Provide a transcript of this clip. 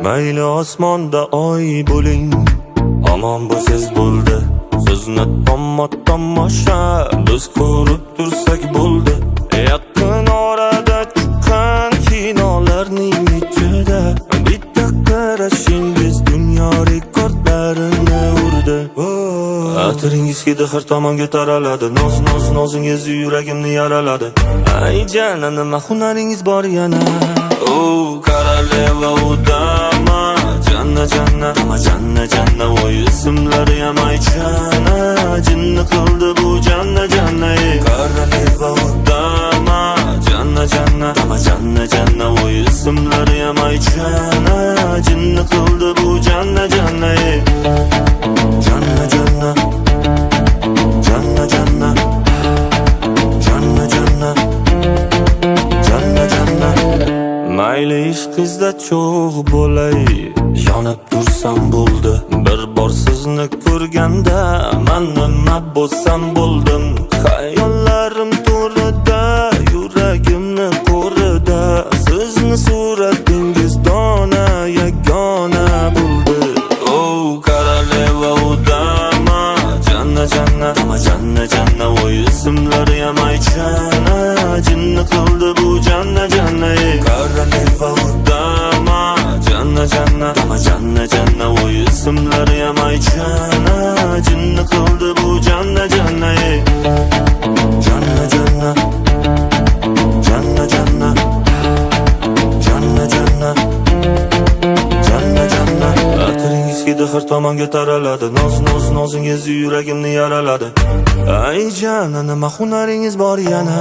Mayli osmonda oy bo'ling, omon bo'lsiz bo'ldi. Sizni tomosha biz ko'rib tursak bo'ldi. Yaqin orada chiqqan kinolarning ichida bitta qarashingiz dunyo rekordlarini urdi. Atiringiz hidi har tomonga taraladi. Nozingiz yuragimni yaraladi. Ay jana, nima hunaringiz bor yana? Koroleva udama, janna, janna, voy ismlari ham aychana, jinni qildi bu janna. Koroleva udama, janna, voy ismlari ham aychana, jinni qildi bu janna. Janna, mayli ishqizda cho'g' bo'lay, yonib tursam bo'ldi. Bir bor sizni ko'rganda men nima bo'lsam bo'ldim. Xayollarim to'rida, yuragimni qo'rida, sizni suratingiz dona yagona bo'ldi. Koroleva udama, janna, voy ismlari ham aychana, jinni qildi bu janna. Koroleva udama, janna, voy ismlari ham aychana, jinni qildi bu janna. Janna, atiringiz hidi har tomonga taraladi. Nozingiz yuragimni yaraladi. Ay jana, nima hunaringiz bor yana?